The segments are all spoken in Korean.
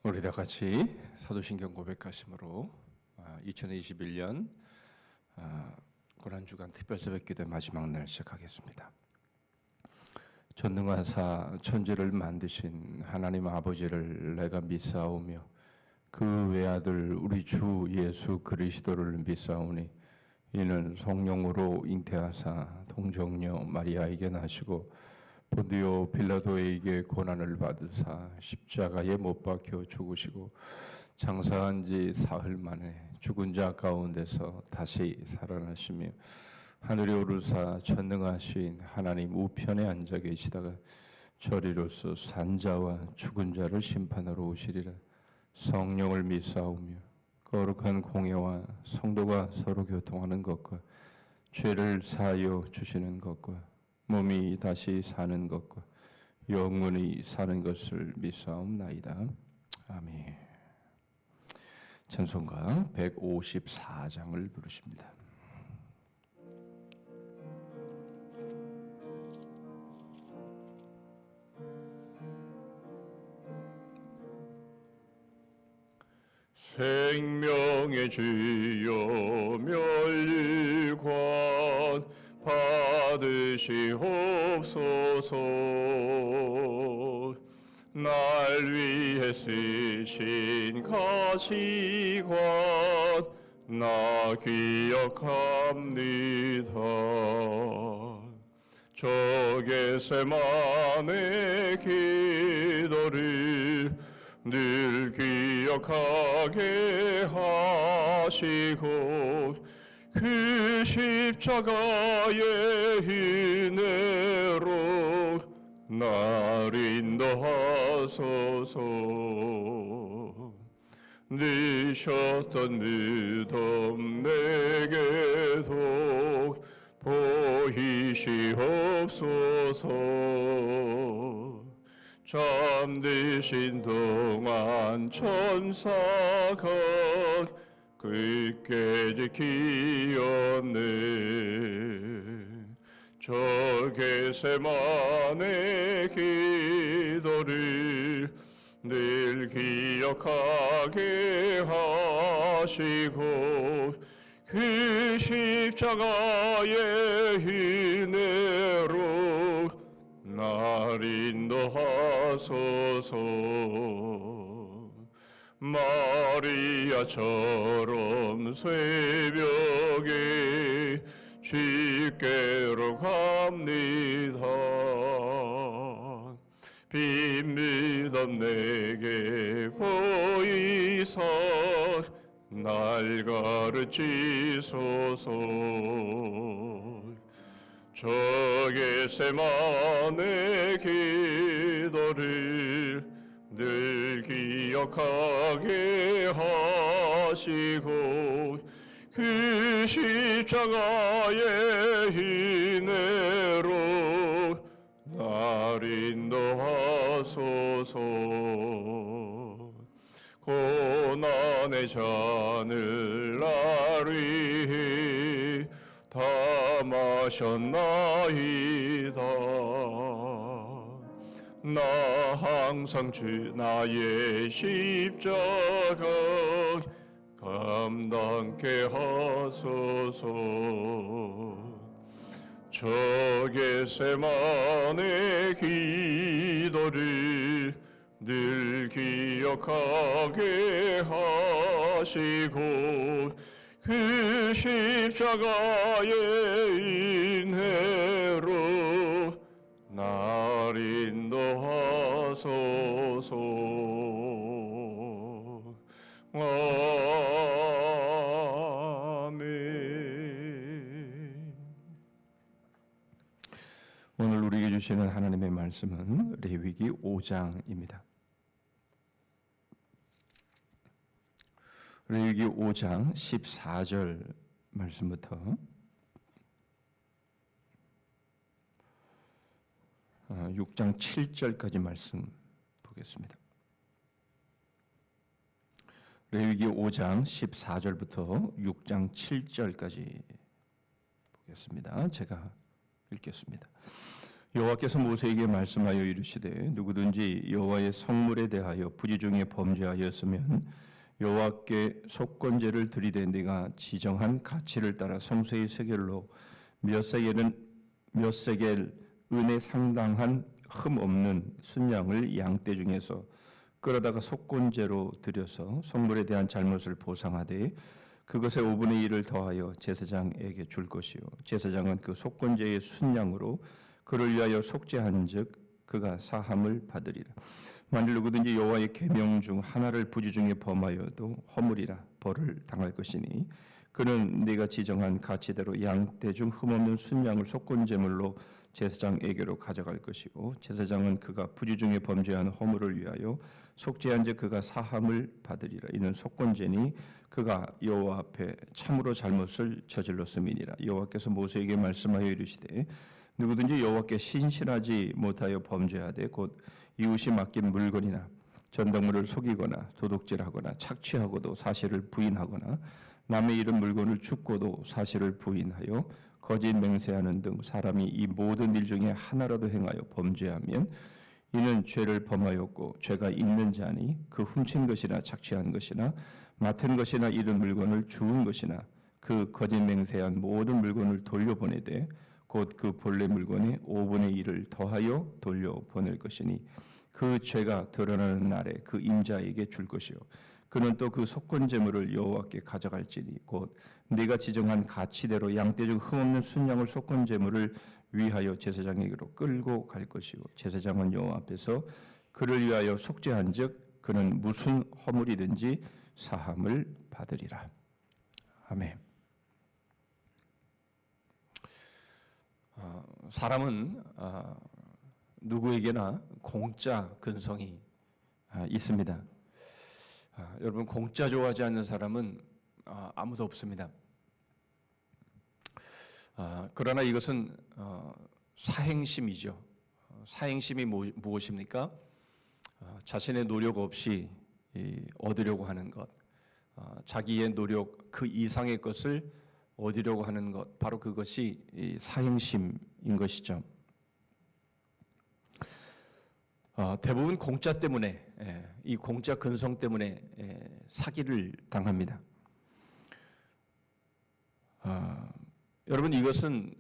우리 다 같이 사도신경 고백하심으로 2021년 고난주간 특별새벽기도 마지막 날 시작하겠습니다. 전능하사 천지를 만드신 하나님 아버지를 내가 믿사오며 그 외아들 우리 주 예수 그리스도를 믿사오니 이는 성령으로 잉태하사 동정녀 마리아에게 나시고 본디오 빌라도에게 고난을 받으사 십자가에 못 박혀 죽으시고 장사한 지 사흘 만에 죽은 자 가운데서 다시 살아나시며 하늘에 오르사 전능하신 하나님 우편에 앉아 계시다가 저리로서 산자와 죽은 자를 심판하러 오시리라. 성령을 믿사오며 거룩한 공예와 성도가 서로 교통하는 것과 죄를 사하여 주시는 것과 몸이 다시 사는 것과 영원히 사는 것을 믿사옵나이다. 아멘. 찬송가 154장을 부르십니다. 생명의 주여 멸류관 받으시옵소서. 날 위해 쓰신 가시관 나 기억합니다. 저 겟세마네 기도를 늘 기억하게 하시고 그 십자가의 은혜로 날 인도하소서. 늦었던 무덤 내게도 보이시옵소서. 잠드신 동안 천사가 굳게 지키었네. 저 겟세마네 기도를 늘 기억하게 하시고 그 십자가의 은혜로 날 인도하소서. 마리아처럼 새벽에 주께로 갑니다. 빈 무덤 내게 보이사 날 가르치소서. 저 겟세마네 기도를 늘 기억하게 하시고 그 십자가의 은혜로 날 인도하소서. 고난의 잔을 날 위해 다 마셨나이다. 나 항상 주 나의 십자가 감당케 하소서. 저 겟세마네 기도를 늘 기억하게 하시고 그 십자가의 은혜로 날 인도하소서. 아멘. 오늘 우리에게 주시는 하나님의 말씀은 레위기 5장입니다. 레위기 5장 14절 말씀부터 6장 7절까지 말씀 보겠습니다. 레위기 5장 14절부터 6장 7절까지 보겠습니다. 제가 읽겠습니다. 여호와께서 모세에게 말씀하여 이르시되 누구든지 여호와의 성물에 대하여 부지 중에 범죄하였으면 여호와께 속건제를 드리되 네가 지정한 가치를 따라 성소의 세겔로 몇 세겔 은에 상당한 흠 없는 순양을 양떼 중에서 끌어다가 속건제로 드려서 성물에 대한 잘못을 보상하되 그것의 5분의 1을 더하여 제사장에게 줄 것이요 제사장은 그 속건제의 순양으로 그를 위하여 속죄한즉 그가 사함을 받으리라. 만일 누구든지 여호와의 계명 중 하나를 부지 중에 범하여도 허물이라 벌을 당할 것이니 그는 네가 지정한 가치대로 양떼 중 흠없는 순양을 속건제물로 제사장에게로 가져갈 것이고 제사장은 그가 부지 중에 범죄한 허물을 위하여 속죄한즉 그가 사함을 받으리라. 이는 속건제니 그가 여호와 앞에 참으로 잘못을 저질렀음이니라. 여호와께서 모세에게 말씀하여 이르시되 누구든지 여호와께 신실하지 못하여 범죄하되 곧 이웃이 맡긴 물건이나 전당물을 속이거나 도둑질하거나 착취하고도 사실을 부인하거나 남의 잃은 물건을 줍고도 사실을 부인하여 거짓 맹세하는 등 사람이 이 모든 일 중에 하나라도 행하여 범죄하면 이는 죄를 범하였고 죄가 있는 자니 그 훔친 것이나 착취한 것이나 맡은 것이나 잃은 물건을 주운 것이나 그 거짓 맹세한 모든 물건을 돌려보내되 곧 그 본래 물건의 5분의 1을 더하여 돌려보낼 것이니 그 죄가 드러나는 날에 그 임자에게 줄 것이요 그는 또 그 속건제물을 여호와께 가져갈지니 곧 네가 지정한 가치대로 양떼 중 흠없는 순양을 속건제물을 위하여 제사장에게로 끌고 갈 것이요 제사장은 여호와 앞에서 그를 위하여 속죄한즉 그는 무슨 허물이든지 사함을 받으리라. 아멘. 사람은 누구에게나 공짜 근성이 있습니다. 여러분 공짜 좋아하지 않는 사람은 아무도 없습니다. 그러나 이것은 사행심이죠. 사행심이 무엇입니까? 자신의 노력 없이 얻으려고 하는 것, 자기의 노력 그 이상의 것을 얻으려고 하는 것, 바로 그것이 사행심인 것이죠. 대부분 공짜 때문에, 이 공짜 근성 때문에 사기를 당합니다. 여러분 이것은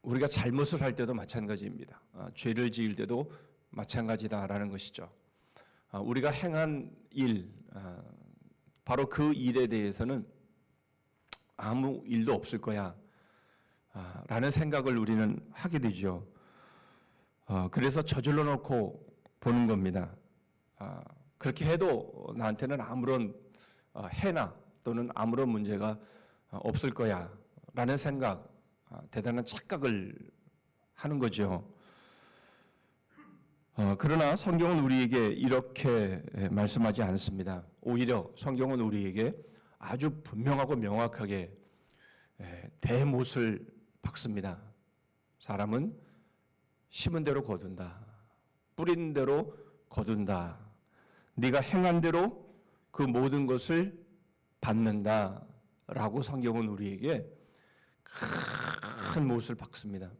우리가 잘못을 할 때도 마찬가지입니다. 죄를 지을 때도 마찬가지다라는 것이죠. 우리가 행한 일, 바로 그 일에 대해서는 아무 일도 없을 거야 라는 생각을 우리는 하게 되죠. 그래서 저질러 놓고 보는 겁니다. 그렇게 해도 나한테는 아무런 해나 또는 아무런 문제가 없을 거야 라는 생각, 대단한 착각을 하는 거죠. 그러나 성경은 우리에게 이렇게 말씀하지 않습니다. 오히려 성경은 우리에게 아주 분명하고 명확하게 대못을 박습니다. 사람은 심은 대로 거둔다. 뿌린 대로 거둔다. 네가 행한 대로 그 모든 것을 받는다. 라고 성경은 우리에게 큰 못을 박습니다.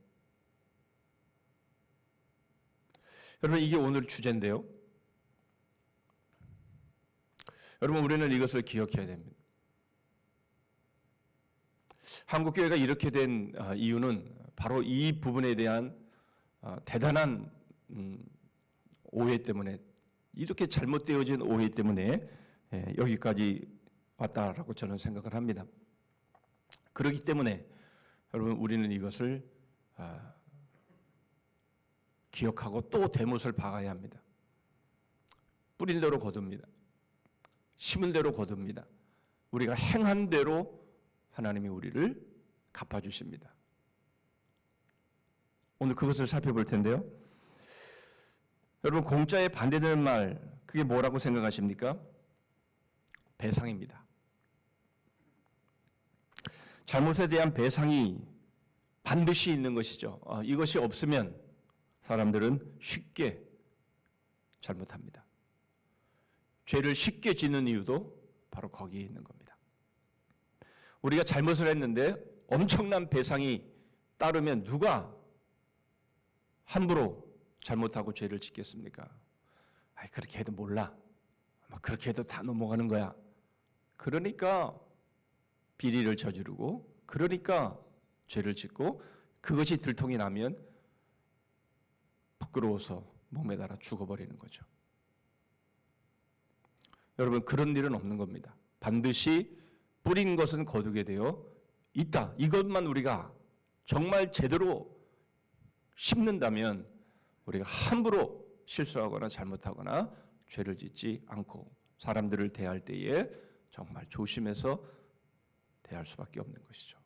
여러분 이게 오늘 주제인데요. 여러분 우리는 이것을 기억해야 됩니다. 한국교회가 이렇게 된 이유는 바로 이 부분에 대한 대단한 오해 때문에, 이렇게 잘못되어진 오해 때문에 여기까지 왔다라고 저는 생각을 합니다. 그렇기 때문에 여러분 우리는 이것을 기억하고 또 대못을 박아야 합니다. 뿌린 대로 거둡니다. 심은 대로 거둡니다. 우리가 행한 대로 하나님이 우리를 갚아주십니다. 오늘 그것을 살펴볼 텐데요. 여러분 공짜에 반대되는 말, 그게 뭐라고 생각하십니까? 배상입니다. 잘못에 대한 배상이 반드시 있는 것이죠. 이것이 없으면 사람들은 쉽게 잘못합니다. 죄를 쉽게 짓는 이유도 바로 거기에 있는 겁니다. 우리가 잘못을 했는데 엄청난 배상이 따르면 누가 함부로 잘못하고 죄를 짓겠습니까? 아이, 그렇게 해도 몰라. 그렇게 해도 다 넘어가는 거야. 그러니까 비리를 저지르고, 그러니까 죄를 짓고, 그것이 들통이 나면 부끄러워서 목에 달아 죽어버리는 거죠. 여러분, 그런 일은 없는 겁니다. 반드시 뿌린 것은 거두게 되어 있다. 이것만 우리가 정말 제대로 심는다면 우리가 함부로 실수하거나 잘못하거나 죄를 짓지 않고 사람들을 대할 때에 정말 조심해서 대할 수밖에 없는 것이죠.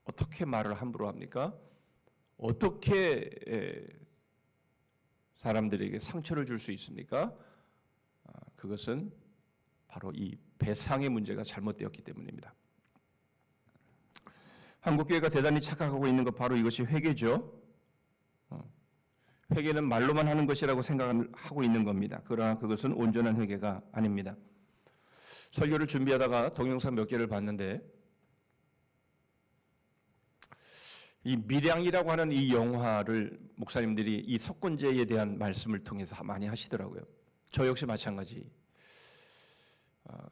어떻게 말을 함부로 합니까? 어떻게 사람들에게 상처를 줄 수 있습니까? 그것은 바로 이 배상의 문제가 잘못되었기 때문입니다. 한국교회가 대단히 착각하고 있는 것 바로 이것이 회개죠. 회개는 말로만 하는 것이라고 생각을 하고 있는 겁니다. 그러나 그것은 온전한 회개가 아닙니다. 설교를 준비하다가 동영상 몇 개를 봤는데 이 밀양이라고 하는 이 영화를 목사님들이 이 속건제에 대한 말씀을 통해서 많이 하시더라고요. 저 역시 마찬가지.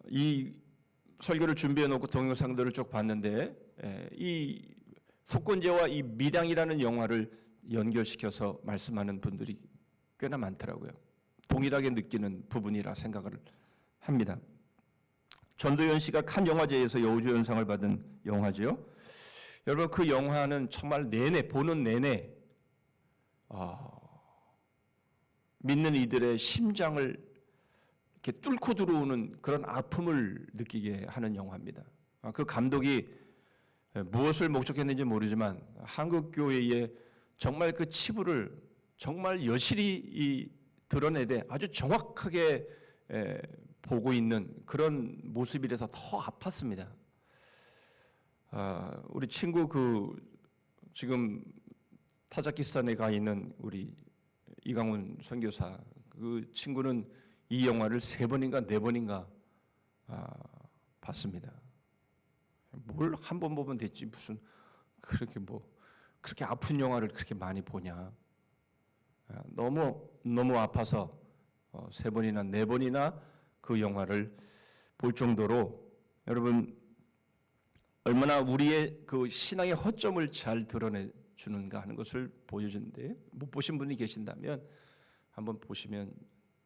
이 설교를 준비해 놓고 동영상들을 쭉 봤는데 이 속건제와 이 밀양이라는 영화를 연결시켜서 말씀하는 분들이 꽤나 많더라고요. 동일하게 느끼는 부분이라 생각을 합니다. 전도연 씨가 칸 영화제에서 여우주연상을 받은 영화죠. 여러분, 그 영화는 정말 보는 내내 믿는 이들의 심장을 이렇게 뚫고 들어오는 그런 아픔을 느끼게 하는 영화입니다. 그 감독이 무엇을 목적했는지 모르지만 한국 교회의 정말 그 치부를 정말 여실히 드러내되 아주 정확하게 보고 있는 그런 모습이라서 더 아팠습니다. 우리 친구 지금 타자키스탄에 가 있는 우리 이강훈 선교사, 그 친구는 이 영화를 3번인가 4번인가 봤습니다. 뭘 한 번 보면 됐지 무슨 그렇게 아픈 영화를 그렇게 많이 보냐. 너무 아파서 3번이나 4번이나 그 영화를 볼 정도로 여러분 얼마나 우리의 그 신앙의 허점을 잘 드러내 주는가 하는 것을 보여주는데 못 보신 분이 계신다면 한번 보시면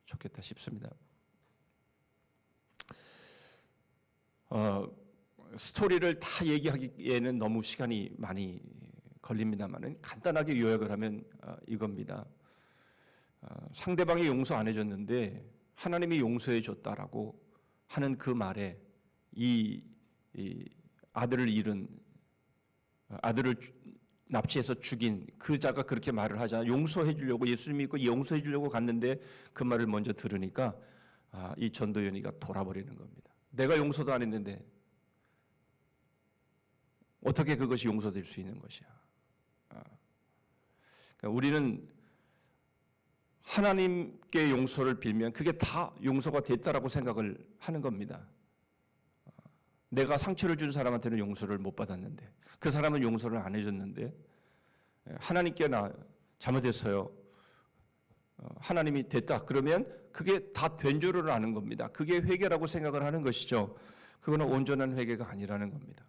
좋겠다 싶습니다. 스토리를 다 얘기하기에는 너무 시간이 많이 걸립니다만은 간단하게 요약을 하면 이겁니다. 상대방이 용서 안 해줬는데 하나님이 용서해 줬다라고 하는 그 말에 이 아들을 잃은 아들을 납치해서 죽인 그 자가 그렇게 말을 하자 용서해 주려고 예수님 믿고 용서해 주려고 갔는데 그 말을 먼저 들으니까 이 전도연이가 돌아버리는 겁니다. 내가 용서도 안 했는데 어떻게 그것이 용서될 수 있는 것이야. 그러니까 우리는 하나님께 용서를 빌면 그게 다 용서가 됐다라고 생각을 하는 겁니다. 내가 상처를 준 사람한테는 용서를 못 받았는데 그 사람은 용서를 안 해줬는데 하나님께 나 잘못했어요. 하나님이 됐다. 그러면 그게 다 된 줄을 아는 겁니다. 그게 회개라고 생각을 하는 것이죠. 그거는 온전한 회개가 아니라는 겁니다.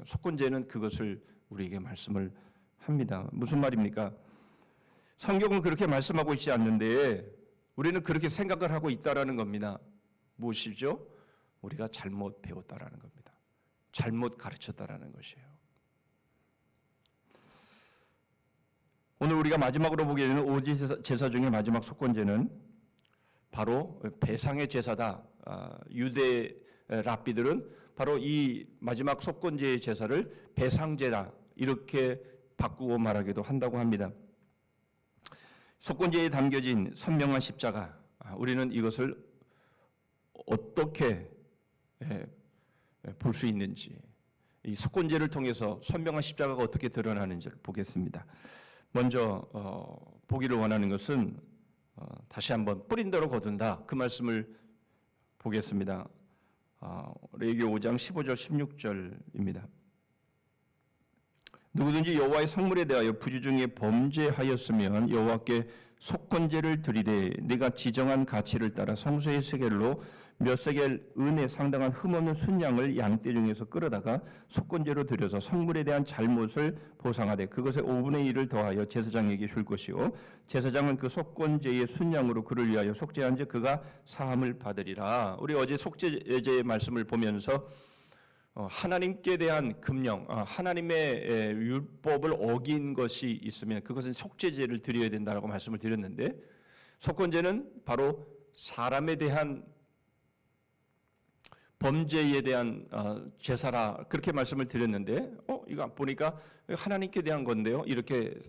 속건제는 그것을 우리에게 말씀을 합니다. 무슨 말입니까? 성경은 그렇게 말씀하고 있지 않는데 우리는 그렇게 생각을 하고 있다라는 겁니다. 무엇이죠? 우리가 잘못 배웠다라는 겁니다. 잘못 가르쳤다라는 것이에요. 오늘 우리가 마지막으로 보게 되는 오지 제사 중에 마지막 속건제는 바로 배상의 제사다. 유대 랍비들은 바로 이 마지막 속건제의 제사를 배상제다 이렇게 바꾸고 말하기도 한다고 합니다. 속건제에 담겨진 선명한 십자가, 우리는 이것을 어떻게 볼 수 있는지, 이 속건제를 통해서 선명한 십자가가 어떻게 드러나는지를 보겠습니다. 먼저 보기를 원하는 것은 다시 한번 뿌린 대로 거둔다. 그 말씀을 보겠습니다. 레위기 5장 15절 16절입니다. 누구든지 여호와의 성물에 대하여 부지 중에 범죄하였으면 여호와께 속건제를 드리되 네가 지정한 가치를 따라 성소의 세겔로 몇 세겔 은에 상당한 흠없는 순양을 양떼 중에서 끌어다가 속건제로 드려서 성물에 대한 잘못을 보상하되 그것의 5분의 1을 더하여 제사장에게 줄 것이요 제사장은 그 속건제의 순양으로 그를 위하여 속죄한 즉 그가 사함을 받으리라. 우리 어제 속죄제의 말씀을 보면서 하나님께 대한 금령, 하나님의 율법을 어긴 것이 있으면 그것은 속죄제를 드려야 된다고 말씀을 드렸는데, 속건제는 바로 사람에 대한 범죄에 대한 제사라 그렇게 말씀을 드렸는데, 이거 보니까 하나님께 대한 건데요, 이렇게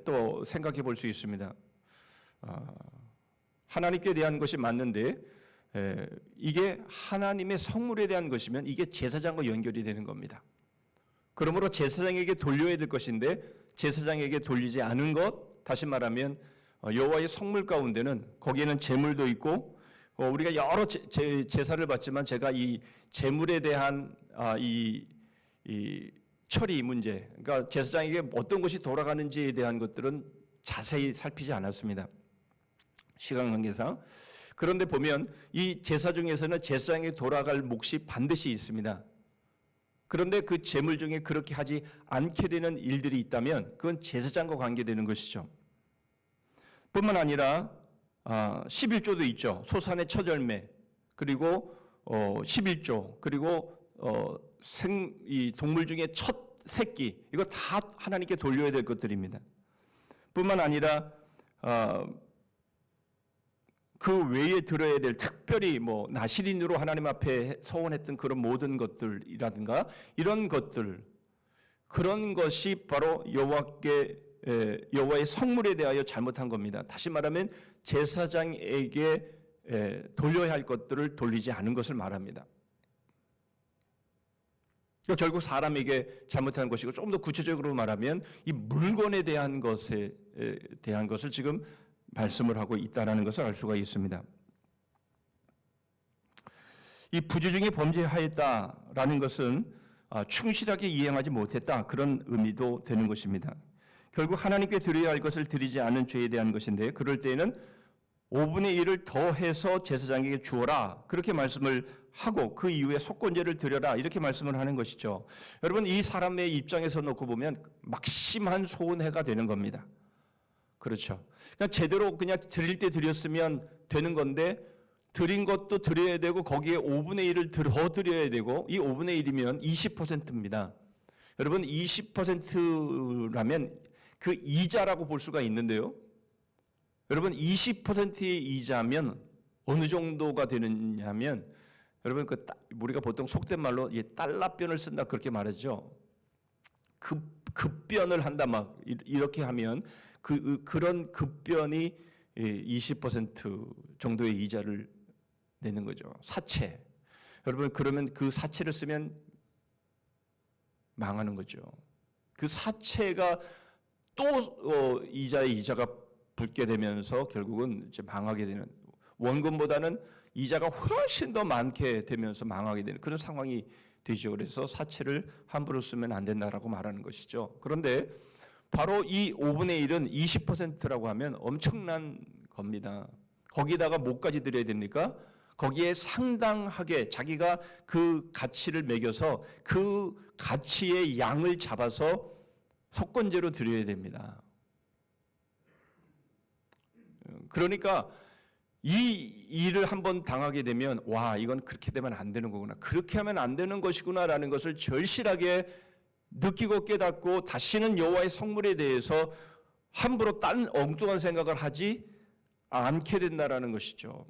또 생각해 볼 수 있습니다. 하나님께 대한 것이 맞는데 이게 하나님의 성물에 대한 것이면 이게 제사장과 연결이 되는 겁니다. 그러므로 제사장에게 돌려야 될 것인데 제사장에게 돌리지 않은 것, 다시 말하면 여호와의 성물 가운데는 거기에는 제물도 있고 우리가 여러 제사를 받지만 제가 이 제물에 대한 이 처리 문제, 그러니까 제사장에게 어떤 것이 돌아가는지에 대한 것들은 자세히 살피지 않았습니다. 시간 관계상. 그런데 보면 이 제사 중에서는 제사장에 돌아갈 몫이 반드시 있습니다. 그런데 그 제물 중에 그렇게 하지 않게 되는 일들이 있다면 그건 제사장과 관계되는 것이죠. 뿐만 아니라 11조도 있죠. 소산의 첫 열매, 그리고 11조, 그리고 이 동물 중에 첫 새끼, 이거 다 하나님께 돌려야 될 것들입니다. 뿐만 아니라 그 외에 들어야 될, 특별히 나실인으로 하나님 앞에 서원했던 그런 모든 것들이라든가 이런 것들, 그런 것이 바로 여호와의 성물에 대하여 잘못한 겁니다. 다시 말하면 제사장에게 돌려야 할 것들을 돌리지 않은 것을 말합니다. 결국 사람에게 잘못한 것이고, 조금 더 구체적으로 말하면 이 물건에 대한 것을 지금 말씀을 하고 있다는 것을 알 수가 있습니다. 이 부지 중에 범죄하였다라는 것은 충실하게 이행하지 못했다, 그런 의미도 되는 것입니다. 결국 하나님께 드려야 할 것을 드리지 않은 죄에 대한 것인데, 그럴 때에는 5분의 1을 더해서 제사장에게 주어라, 그렇게 말씀을 하고 그 이후에 속건제를 드려라, 이렇게 말씀을 하는 것이죠. 여러분, 이 사람의 입장에서 놓고 보면 막심한 소원해가 되는 겁니다. 그렇죠. 그냥 제대로 그냥 드릴 때 드렸으면 되는 건데, 드린 것도 드려야 되고 거기에 5분의 1을 더 드려야 되고, 이 5분의 1이면 20%입니다. 여러분, 20%라면 그 이자라고 볼 수가 있는데요. 여러분, 20%의 이자면 어느 정도가 되느냐면, 여러분, 우리가 보통 속된 말로 달러변을 쓴다 그렇게 말하죠. 급변을 한다 막 이렇게 하면 그런 급변이 20% 정도의 이자를 내는 거죠. 사채. 여러분, 그러면 그 사채를 쓰면 망하는 거죠. 그 사채가 또 이자가 붙게 되면서 결국은 이제 망하게 되는, 원금보다는 이자가 훨씬 더 많게 되면서 망하게 되는 그런 상황이 되죠. 그래서 사채를 함부로 쓰면 안 된다라고 말하는 것이죠. 그런데 바로 이 5분의 1은 20%라고 하면 엄청난 겁니다. 거기다가 뭐까지 드려야 됩니까? 거기에 상당하게 자기가 그 가치를 매겨서 그 가치의 양을 잡아서 속건제로 드려야 됩니다. 그러니까 이 일을 한번 당하게 되면, 와, 이건 그렇게 되면 안 되는 거구나, 그렇게 하면 안 되는 것이구나라는 것을 절실하게 느끼고 깨닫고 다시는 여호와의 성물에 대해서 함부로 딴 엉뚱한 생각을 하지 않게 된다라는 것이죠.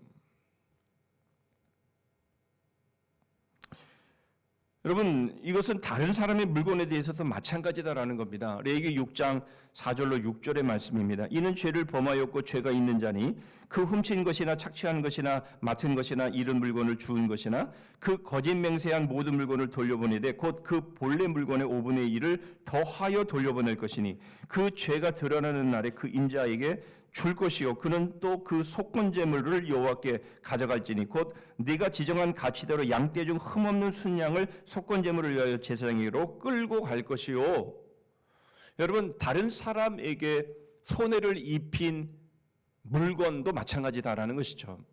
여러분, 이것은 다른 사람의 물건에 대해서도 마찬가지다라는 겁니다. 레위기 6장 4절로 6절의 말씀입니다. 이는 죄를 범하였고 죄가 있는 자니 그 훔친 것이나 착취한 것이나 맡은 것이나 잃은 물건을 주운 것이나 그 거짓 맹세한 모든 물건을 돌려보내되 곧 그 본래 물건의 5분의 1을 더하여 돌려보낼 것이니 그 죄가 드러나는 날에 그 인자에게 줄 것이요 그는 또 그 속건제물을 여호와께 가져갈지니 곧 네가 지정한 가치대로 양떼 중 흠없는 순양을 속건제물을 위하여 제사장에게로 끌고 갈 것이요. 여러분, 다른 사람에게 손해를 입힌 물건도 마찬가지다라는 것이죠.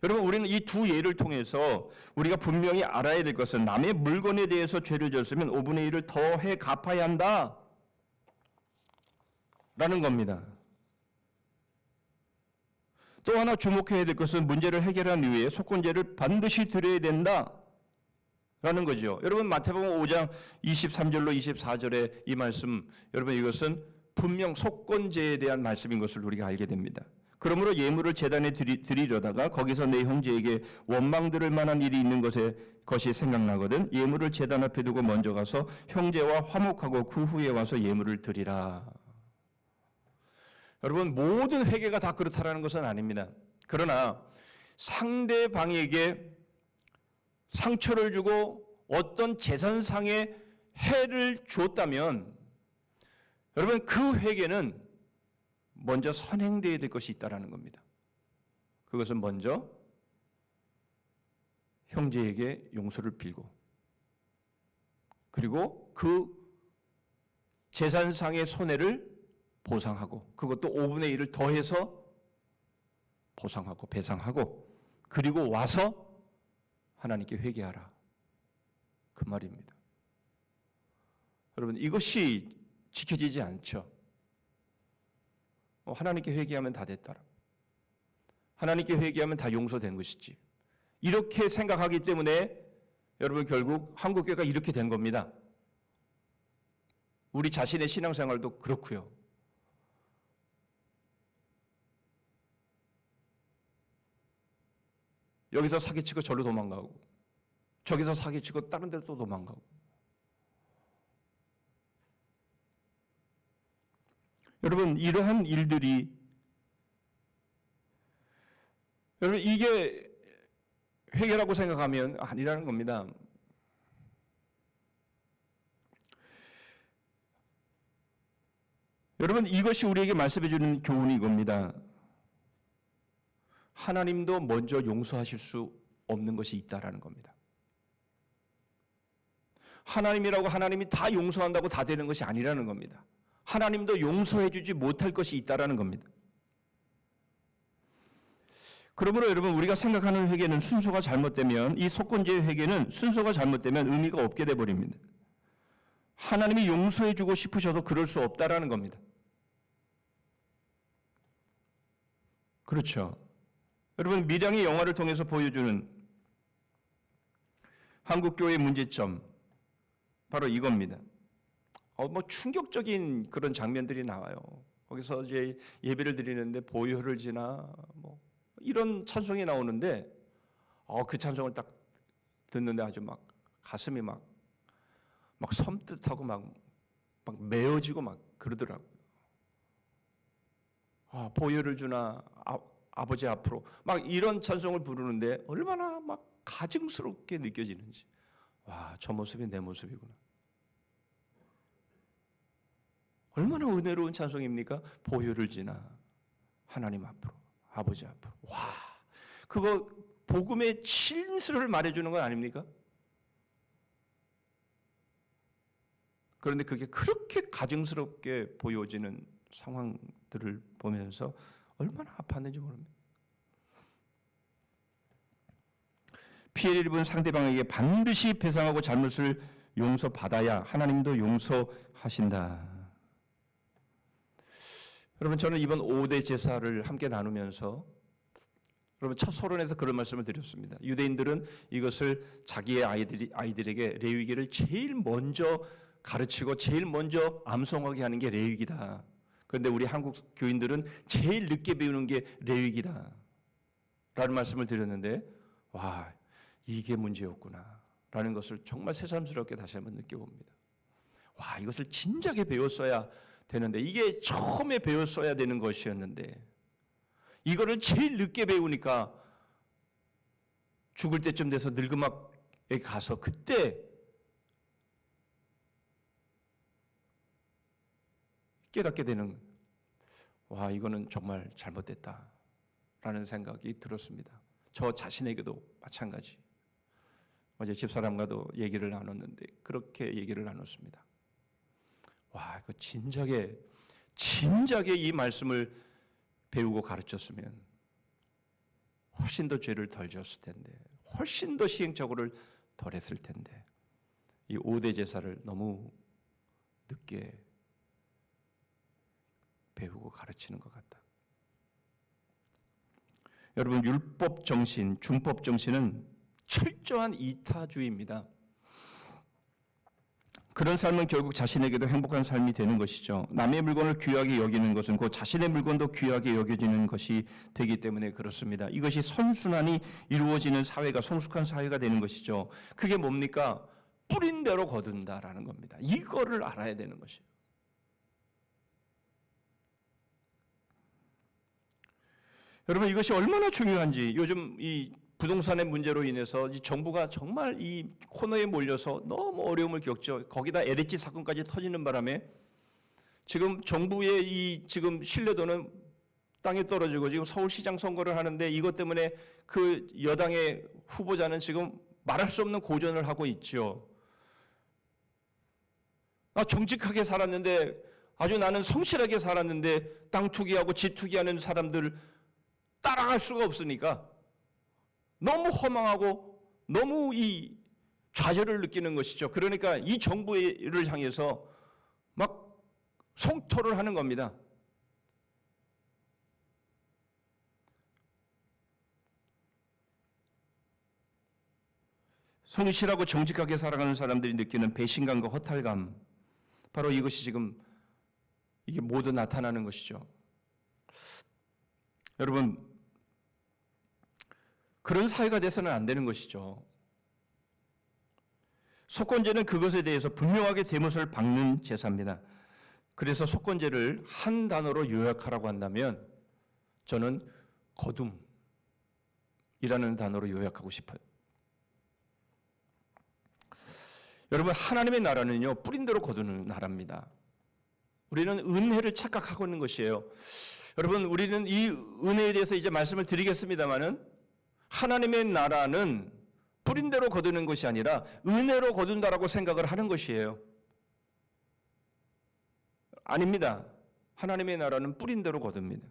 여러분, 우리는 이 두 예를 통해서 우리가 분명히 알아야 될 것은 남의 물건에 대해서 죄를 졌으면 5분의 1을 더해 갚아야 한다 라는 겁니다. 또 하나 주목해야 될 것은 문제를 해결한 이후에 속건제를 반드시 드려야 된다 라는 거죠. 여러분, 마태복음 5장 23절로 24절의 이 말씀, 여러분, 이것은 분명 속건제에 대한 말씀인 것을 우리가 알게 됩니다. 그러므로 예물을 제단에 드리려다가 거기서 내 형제에게 원망 들을 만한 일이 있는 것이 생각나거든 예물을 제단 앞에 두고 먼저 가서 형제와 화목하고 그 후에 와서 예물을 드리라. 여러분, 모든 회개가 다 그렇다라는 것은 아닙니다. 그러나 상대방에게 상처를 주고 어떤 재산상의 해를 줬다면 여러분, 그 회개는 먼저 선행되어야 될 것이 있다라는 겁니다. 그것은 먼저 형제에게 용서를 빌고, 그리고 그 재산상의 손해를 보상하고, 그것도 5분의 1을 더해서 보상하고 배상하고, 그리고 와서 하나님께 회개하라, 그 말입니다. 여러분, 이것이 지켜지지 않죠. 하나님께 회개하면 다 됐다, 하나님께 회개하면 다 용서된 것이지, 이렇게 생각하기 때문에 여러분, 결국 한국교회가 이렇게 된 겁니다. 우리 자신의 신앙생활도 그렇고요. 여기서 사기치고 절로 도망가고, 저기서 사기치고 다른 데로 또 도망가고. 여러분, 이러한 일들이, 여러분, 이게 회개라고 생각하면 아니라는 겁니다. 여러분, 이것이 우리에게 말씀해 주는 교훈이 이겁니다. 하나님도 먼저 용서하실 수 없는 것이 있다라는 겁니다. 하나님이라고 하나님이 다 용서한다고 다 되는 것이 아니라는 겁니다. 하나님도 용서해 주지 못할 것이 있다라는 겁니다. 그러므로 여러분, 우리가 생각하는 회개는 순서가 잘못되면, 이 속건제의 회개는 순서가 잘못되면 의미가 없게 돼 버립니다. 하나님이 용서해 주고 싶으셔도 그럴 수 없다라는 겁니다. 그렇죠. 여러분, 밀양의 영화를 통해서 보여주는 한국교회의 문제점, 바로 이겁니다. 충격적인 그런 장면들이 나와요. 거기서 이제 예배를 드리는데 보혈을 지나 이런 찬송이 나오는데, 그 찬송을 딱 듣는데 아주 막 가슴이 막 섬뜩하고 막 메어지고 막 그러더라고요. 보혈을 주나 아버지 앞으로 막 이런 찬송을 부르는데 얼마나 막 가증스럽게 느껴지는지. 와, 저 모습이 내 모습이구나. 얼마나 은혜로운 찬송입니까? 보혈을 지나 하나님 앞으로, 아버지 앞으로. 와, 그거 복음의 진수를 말해주는 건 아닙니까? 그런데 그게 그렇게 가증스럽게 보여지는 상황들을 보면서 얼마나 아팠는지 모릅니다. 피해를 입은 상대방에게 반드시 배상하고 잘못을 용서받아야 하나님도 용서하신다. 여러분, 저는 이번 5대 제사를 함께 나누면서 여러분, 첫 서론에서 그런 말씀을 드렸습니다. 유대인들은 이것을 자기의 아이들에게 레위기를 제일 먼저 가르치고 제일 먼저 암송하게 하는 게 레위기다. 그런데 우리 한국 교인들은 제일 늦게 배우는 게 레위기다 라는 말씀을 드렸는데, 와, 이게 문제였구나 라는 것을 정말 새삼스럽게 다시 한번 느껴봅니다. 와, 이것을 진작에 배웠어야 되는데, 이게 처음에 배웠어야 되는 것이었는데, 이거를 제일 늦게 배우니까 죽을 때쯤 돼서 늙음막에 가서 그때 깨닫게 되는, 와, 이거는 정말 잘못됐다라는 생각이 들었습니다. 저 자신에게도 마찬가지. 어제 집사람과도 얘기를 나눴는데 그렇게 얘기를 나눴습니다. 와, 그 진작에 이 말씀을 배우고 가르쳤으면 훨씬 더 죄를 덜 지었을 텐데, 훨씬 더 시행착오를 덜 했을 텐데, 이 5대 제사를 너무 늦게 배우고 가르치는 것 같다. 여러분, 율법 정신, 준법 정신은 철저한 이타주의입니다. 그런 삶은 결국 자신에게도 행복한 삶이 되는 것이죠. 남의 물건을 귀하게 여기는 것은 곧 자신의 물건도 귀하게 여겨지는 것이 되기 때문에 그렇습니다. 이것이 선순환이 이루어지는 사회가 성숙한 사회가 되는 것이죠. 그게 뭡니까? 뿌린 대로 거둔다라는 겁니다. 이거를 알아야 되는 것이에요. 여러분, 이것이 얼마나 중요한지 요즘 이 부동산의 문제로 인해서 이 정부가 정말 이 코너에 몰려서 너무 어려움을 겪죠. 거기다 LH 사건까지 터지는 바람에 지금 정부의 이 지금 신뢰도는 땅에 떨어지고 지금 서울시장 선거를 하는데 이것 때문에 그 여당의 후보자는 지금 말할 수 없는 고전을 하고 있죠. 정직하게 살았는데 아주 나는 성실하게 살았는데 땅 투기하고 집 투기하는 사람들 따라갈 수가 없으니까 너무 허망하고 너무 이 좌절을 느끼는 것이죠. 그러니까 이 정부를 향해서 막 성토를 하는 겁니다. 성실하고 정직하게 살아가는 사람들이 느끼는 배신감과 허탈감, 바로 이것이 지금 이게 모두 나타나는 것이죠. 여러분, 그런 사회가 돼서는 안 되는 것이죠. 속건제는 그것에 대해서 분명하게 대못을 박는 제사입니다. 그래서 속건제를 한 단어로 요약하라고 한다면 저는 거둠이라는 단어로 요약하고 싶어요. 여러분, 하나님의 나라는요, 뿌린 대로 거두는 나라입니다. 우리는 은혜를 착각하고 있는 것이에요. 여러분, 우리는 이 은혜에 대해서 이제 말씀을 드리겠습니다만은 하나님의 나라는 뿌린 대로 거두는 것이 아니라 은혜로 거둔다라고 생각을 하는 것이에요. 아닙니다. 하나님의 나라는 뿌린 대로 거둡니다.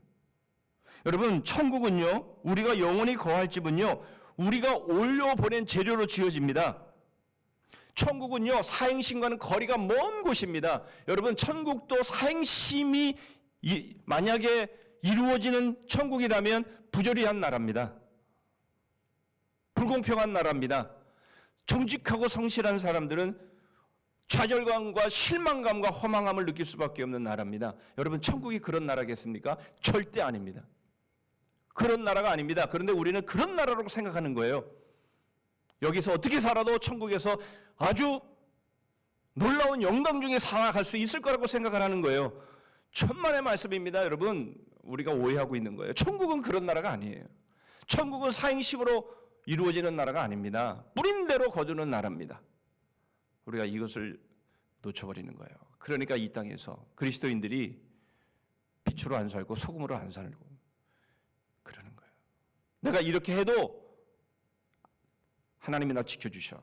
여러분, 천국은요, 우리가 영원히 거할 집은요, 우리가 올려보낸 재료로 지어집니다. 천국은요, 사행심과는 거리가 먼 곳입니다. 여러분, 천국도 사행심이 만약에 이루어지는 천국이라면 부조리한 나라입니다. 불공평한 나라입니다. 정직하고 성실한 사람들은 좌절감과 실망감과 허망함을 느낄 수밖에 없는 나라입니다. 여러분, 천국이 그런 나라겠습니까? 절대 아닙니다. 그런 나라가 아닙니다. 그런데 우리는 그런 나라라고 생각하는 거예요. 여기서 어떻게 살아도 천국에서 아주 놀라운 영광 중에 살아갈 수 있을 거라고 생각을 하는 거예요. 천만의 말씀입니다. 여러분, 우리가 오해하고 있는 거예요. 천국은 그런 나라가 아니에요. 천국은 사행심으로 이루어지는 나라가 아닙니다. 뿌린 대로 거두는 나라입니다. 우리가 이것을 놓쳐버리는 거예요. 그러니까 이 땅에서 그리스도인들이 빛으로 안 살고 소금으로 안 살고 그러는 거예요. 내가 이렇게 해도 하나님이 나 지켜주셔.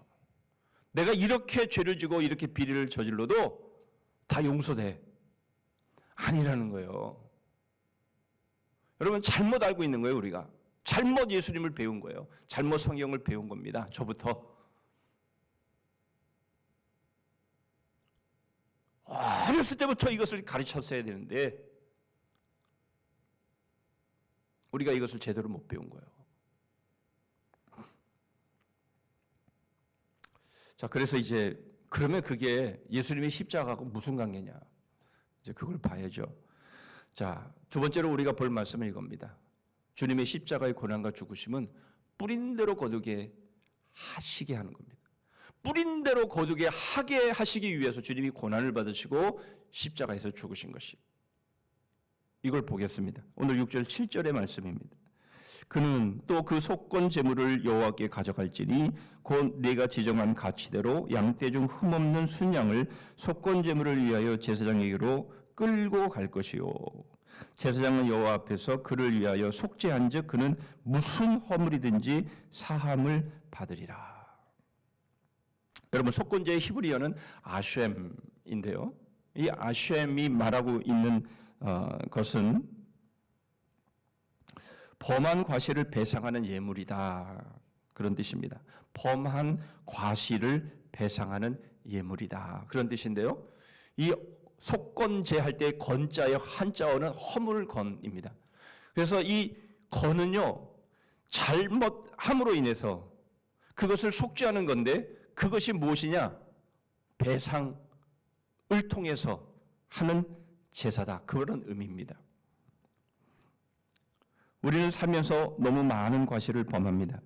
내가 이렇게 죄를 지고 이렇게 비리를 저질러도 다 용서돼. 아니라는 거예요. 여러분, 잘못 알고 있는 거예요. 우리가 잘못 예수님을 배운 거예요. 잘못 성경을 배운 겁니다. 저부터. 어렸을 때부터 이것을 가르쳤어야 되는데 우리가 이것을 제대로 못 배운 거예요. 자, 그래서 이제 그러면 그게 예수님의 십자가하고 무슨 관계냐? 이제 그걸 봐야죠. 자, 두 번째로 우리가 볼 말씀은 이겁니다. 주님의 십자가의 고난과 죽으심은 뿌린 대로 거두게 하시게 하는 겁니다. 뿌린 대로 거두게 하게 하시기 위해서 주님이 고난을 받으시고 십자가에서 죽으신 것이. 이걸 보겠습니다. 오늘 6절 7절의 말씀입니다. 그는 또 그 속건 제물을 여호와께 가져갈지니 곧 내가 지정한 가치대로 양떼 중 흠없는 순양을 속건 제물을 위하여 제사장에게로 끌고 갈 것이요. 제사장은 여호와 앞에서 그를 위하여 속죄한즉 그는 무슨 허물이든지 사함을 받으리라. 여러분 속건제의 히브리어는 아셴인데요. 이 아셴이 말하고 있는 것은 범한 과실을 배상하는 예물이다, 그런 뜻입니다. 범한 과실을 배상하는 예물이다, 그런 뜻인데요. 이 속건제 할 때 건자의 한자어는 허물건입니다. 그래서 이 건은요, 잘못함으로 인해서 그것을 속죄하는 건데, 그것이 무엇이냐? 배상을 통해서 하는 제사다, 그런 의미입니다. 우리는 살면서 너무 많은 과실을 범합니다.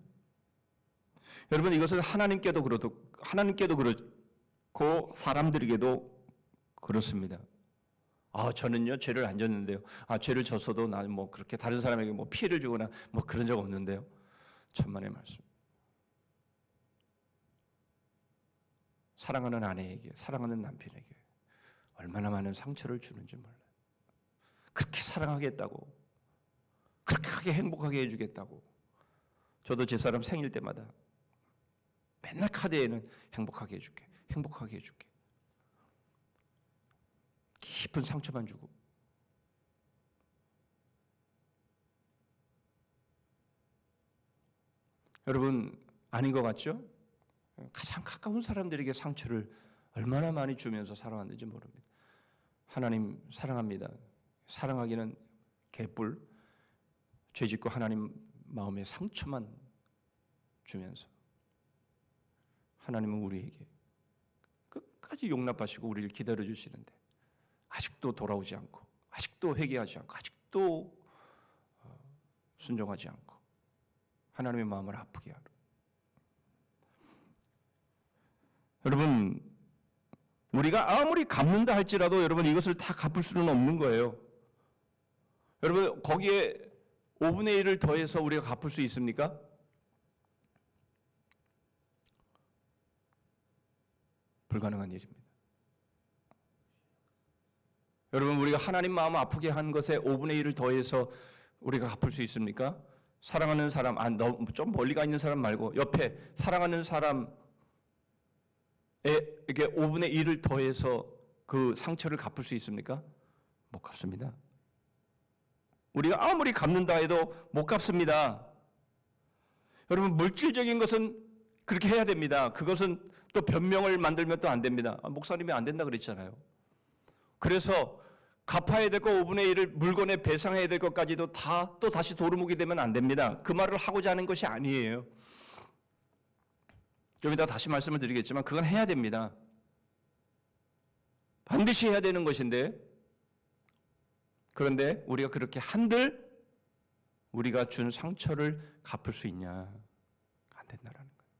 여러분, 이것은 하나님께도 그렇고 사람들에게도 그렇습니다. 저는요 죄를 안 졌는데요. 죄를 졌어도 나는 뭐 그렇게 다른 사람에게 뭐 피해를 주거나 뭐 그런 적 없는데요. 천만의 말씀. 사랑하는 아내에게, 사랑하는 남편에게 얼마나 많은 상처를 주는지 몰라요. 그렇게 사랑하겠다고, 그렇게 행복하게 해주겠다고. 저도 집사람 생일 때마다 맨날 카드에는 행복하게 해줄게, 행복하게 해줄게. 깊은 상처만 주고. 여러분, 아닌 것 같죠? 가장 가까운 사람들에게 상처를 얼마나 많이 주면서 살아왔는지 모릅니다. 하나님 사랑합니다. 사랑하기는 개뿔, 죄짓고 하나님 마음에 상처만 주면서 하나님은 우리에게 끝까지 용납하시고 우리를 기다려주시는데 아직도 돌아오지 않고, 아직도 회개하지 않고, 아직도 순종하지 않고 하나님의 마음을 아프게 하러. 여러분, 우리가 아무리 갚는다 할지라도 여러분 이것을 다 갚을 수는 없는 거예요. 여러분, 거기에 5분의 1을 더해서 우리가 갚을 수 있습니까? 불가능한 일입니다. 여러분, 우리가 하나님 마음 아프게 한 것에 5분의 1을 더해서 우리가 갚을 수 있습니까? 사랑하는 사람, 좀 멀리 가 있는 사람 말고 옆에 사랑하는 사람에게 5분의 1을 더해서 그 상처를 갚을 수 있습니까? 못 갚습니다. 우리가 아무리 갚는다 해도 못 갚습니다. 여러분, 물질적인 것은 그렇게 해야 됩니다. 그것은 또 변명을 만들면 또 안 됩니다. 목사님이 안 된다 그랬잖아요. 그래서 갚아야 될 거 5분의 1을 물건에 배상해야 될 것까지도 다 또 다시 도루묵이 되면 안 됩니다. 그 말을 하고자 하는 것이 아니에요. 좀 이따 다시 말씀을 드리겠지만 그건 해야 됩니다. 반드시 해야 되는 것인데, 그런데 우리가 그렇게 한들 우리가 준 상처를 갚을 수 있냐? 안 된다라는 거예요.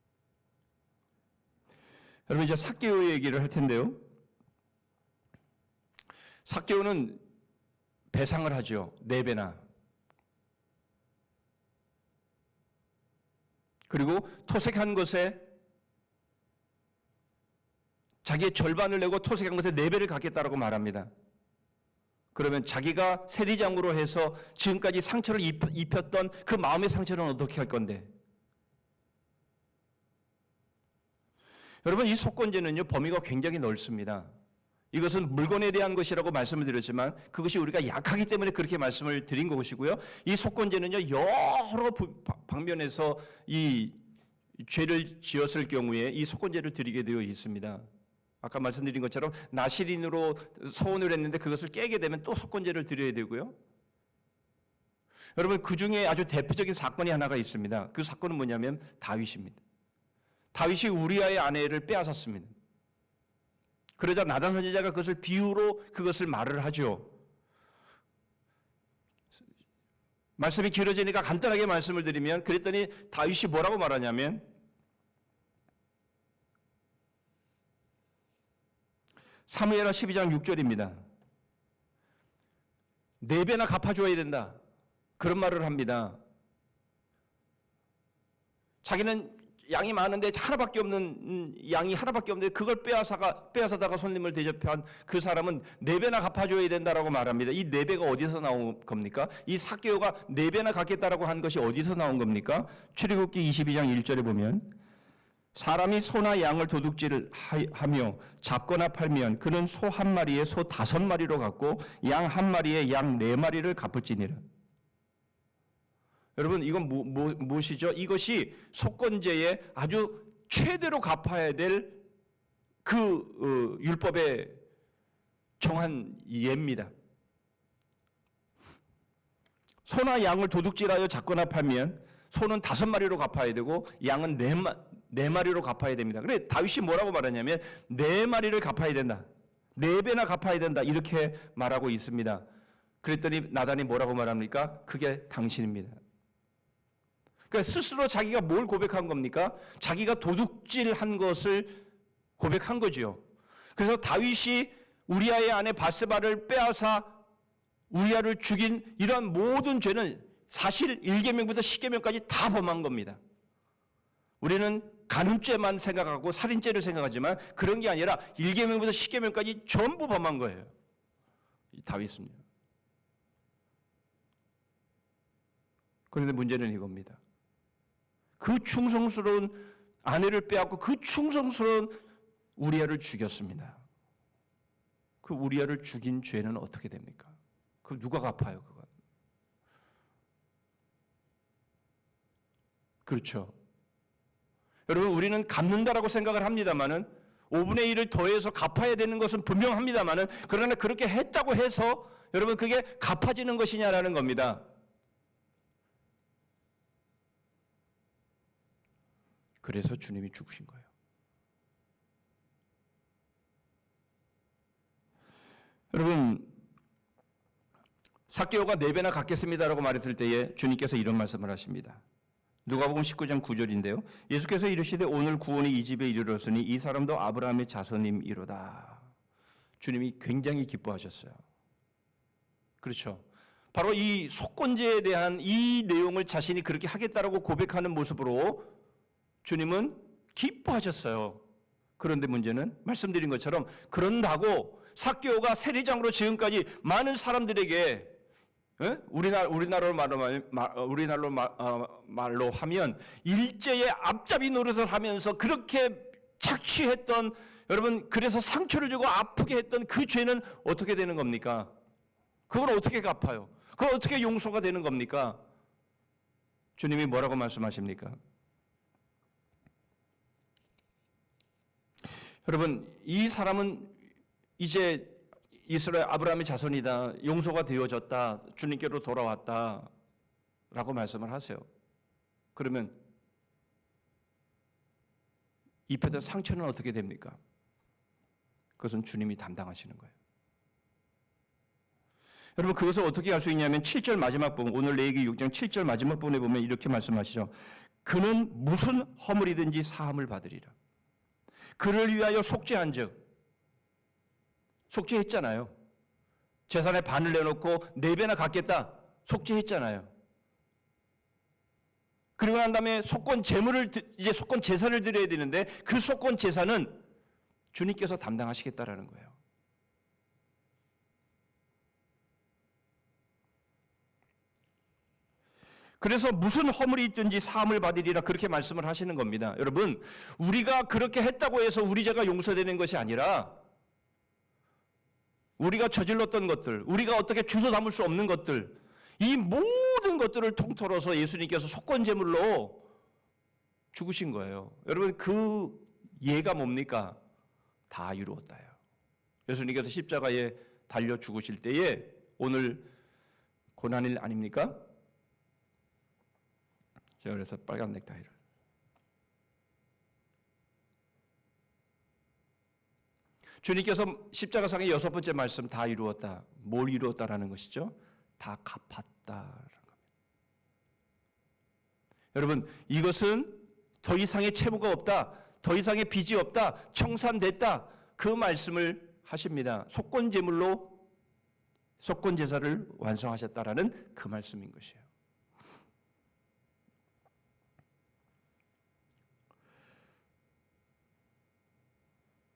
여러분, 이제 삭개오 얘기를 할 텐데요. 삭개오는 배상을 하죠. 4배나. 그리고 토색한 것에 자기의 절반을 내고 토색한 것에 4배를 갚겠다라고 말합니다. 그러면 자기가 세리장으로 해서 지금까지 상처를 입혔던 그 마음의 상처는 어떻게 할 건데? 여러분, 이 속건제는요, 범위가 굉장히 넓습니다. 이것은 물건에 대한 것이라고 말씀을 드렸지만 그것이 우리가 약하기 때문에 그렇게 말씀을 드린 것이고요. 이 속건제는요, 여러 방면에서 이 죄를 지었을 경우에 이 속건제를 드리게 되어 있습니다. 아까 말씀드린 것처럼 나실인으로 소원을 했는데 그것을 깨게 되면 또 속건제를 드려야 되고요. 여러분, 그 중에 아주 대표적인 사건이 하나가 있습니다. 그 사건은 뭐냐면 다윗입니다. 다윗이 우리아의 아내를 빼앗았습니다. 그러자 나단 선지자가 그것을 비유로 그것을 말을 하죠. 말씀이 길어지니까 간단하게 말씀을 드리면, 그랬더니 다윗이 뭐라고 말하냐면 사무엘하 12장 6절입니다. 4배나 갚아줘야 된다, 그런 말을 합니다. 자기는 양이 많은데 하나밖에 없는, 양이 하나밖에 없는데 그걸 빼앗아다가 손님을 대접한 그 사람은 4배나 갚아줘야 된다라고 말합니다. 이 4배가 어디서 나온 겁니까? 이 삭개오가 4배나 갚겠다라고 한 것이 어디서 나온 겁니까? 출애굽기 22장 1절에 보면 사람이 소나 양을 도둑질을 하며 잡거나 팔면 그는 소 한 마리에 소 5마리로 갚고 양 한 마리에 양 4마리를 갚을지니라. 여러분 이건 무엇이죠? 이것이 속건제의 아주 최대로 갚아야 될 그 율법에 정한 예입니다. 소나 양을 도둑질하여 잡거나 팔면 소는 5마리로 갚아야 되고 양은 4마리로 갚아야 됩니다. 그래 다윗이 뭐라고 말하냐면 4마리를 갚아야 된다. 4배나 갚아야 된다. 이렇게 말하고 있습니다. 그랬더니 나단이 뭐라고 말합니까? 그게 당신입니다. 그러니까 스스로 자기가 뭘 고백한 겁니까? 자기가 도둑질한 것을 고백한 거죠. 그래서 다윗이 우리아의 아내 바세바를 빼앗아 우리아를 죽인 이러한 모든 죄는 사실 1계명부터 10계명까지 다 범한 겁니다. 우리는 간음죄만 생각하고 살인죄를 생각하지만 그런 게 아니라 1계명부터 10계명까지 전부 범한 거예요. 이 다윗은요. 그런데 문제는 이겁니다. 그 충성스러운 아내를 빼앗고 그 충성스러운 우리아를 죽였습니다. 그 우리아를 죽인 죄는 어떻게 됩니까? 그 누가 갚아요, 그건? 그렇죠. 여러분, 우리는 갚는다라고 생각을 합니다만은 5분의 1을 더해서 갚아야 되는 것은 분명합니다만은 그러나 그렇게 했다고 해서 여러분 그게 갚아지는 것이냐라는 겁니다. 그래서 주님이 죽으신 거예요. 여러분, 삭개오가 4배나 갚겠습니다라고 말했을 때에 주님께서 이런 말씀을 하십니다. 누가복음 19장 9절인데요. 예수께서 이르시되 오늘 구원이 이 집에 이르렀으니 이 사람도 아브라함의 자손임이로다. 주님이 굉장히 기뻐하셨어요. 그렇죠. 바로 이 속건제에 대한 이 내용을 자신이 그렇게 하겠다라고 고백하는 모습으로 주님은 기뻐하셨어요. 그런데 문제는 말씀드린 것처럼 그런다고 삭개오가 세리장으로 지금까지 많은 사람들에게 우리나라로 말로 하면 일제의 앞잡이 노릇을 하면서 그렇게 착취했던 여러분 그래서 상처를 주고 아프게 했던 그 죄는 어떻게 되는 겁니까? 그걸 어떻게 갚아요? 그걸 어떻게 용서가 되는 겁니까? 주님이 뭐라고 말씀하십니까? 여러분 이 사람은 이제 이스라엘 아브라함의 자손이다. 용서가 되어졌다. 주님께로 돌아왔다. 라고 말씀을 하세요. 그러면 입혔던 상처는 어떻게 됩니까? 그것은 주님이 담당하시는 거예요. 여러분 그것을 어떻게 알 수 있냐면 7절 마지막 부분 오늘 레위기 6장 7절 마지막 부분에 보면 이렇게 말씀하시죠. 그는 무슨 허물이든지 사함을 받으리라. 그를 위하여 속죄한즉 속죄했잖아요. 재산의 반을 내놓고 4배나 갚겠다. 속죄했잖아요. 그리고 난 다음에 속건 재물을 이제 속건 제사를 드려야 되는데 그 속건 제사는 주님께서 담당하시겠다라는 거예요. 그래서 무슨 허물이 있든지 사함을 받으리라 그렇게 말씀을 하시는 겁니다. 여러분, 우리가 그렇게 했다고 해서 우리 죄가 용서되는 것이 아니라 우리가 저질렀던 것들, 우리가 어떻게 주워 담을 수 없는 것들, 이 모든 것들을 통틀어서 예수님께서 속건제물로 죽으신 거예요. 여러분 그 예가 뭡니까? 다 이루었다요. 예수님께서 십자가에 달려 죽으실 때에 오늘 고난일 아닙니까? 제가 그래서 빨간 넥타이를 주님께서 십자가상의 6번째 말씀 다 이루었다. 뭘 이루었다라는 것이죠? 다 갚았다라는 겁니다. 여러분 이것은 더 이상의 채무가 없다. 더 이상의 빚이 없다. 청산됐다. 그 말씀을 하십니다. 속건제물로 속건제사를 완성하셨다라는 그 말씀인 것이에요.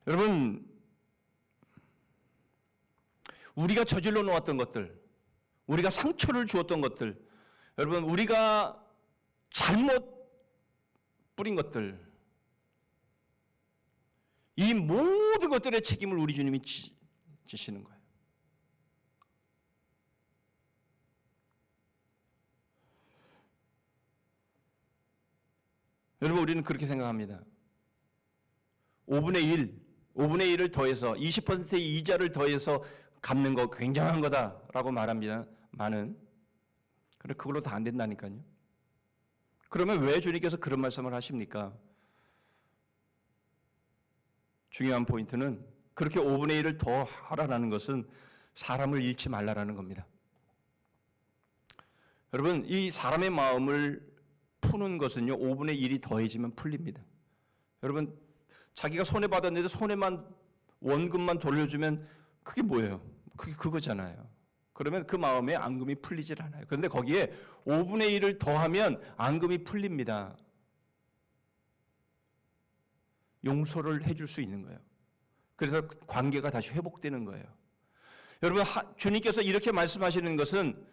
여러분 우리가 저질러 놓았던 것들, 우리가 상처를 주었던 것들, 여러분 우리가 잘못 뿌린 것들, 이 모든 것들의 책임을 우리 주님이 지시는 거예요. 여러분, 우리는 그렇게 생각합니다. 5분의 1을 더해서 20%의 이자를 더해서 갚는 거 굉장한 거다라고 말합니다. 많은. 그래, 그걸로 다 안 된다니까요. 그러면 왜 주님께서 그런 말씀을 하십니까? 중요한 포인트는 그렇게 5분의 1을 더 하라는 것은 사람을 잃지 말라라는 겁니다. 여러분, 이 사람의 마음을 푸는 것은요, 5분의 1이 더해지면 풀립니다. 여러분, 자기가 손해받았는데 원금만 돌려주면 그게 뭐예요? 그게 그거잖아요. 그러면 그 마음에 앙금이 풀리질 않아요. 그런데 거기에 5분의 1을 더하면 앙금이 풀립니다. 용서를 해줄 수 있는 거예요. 그래서 관계가 다시 회복되는 거예요. 여러분, 주님께서 이렇게 말씀하시는 것은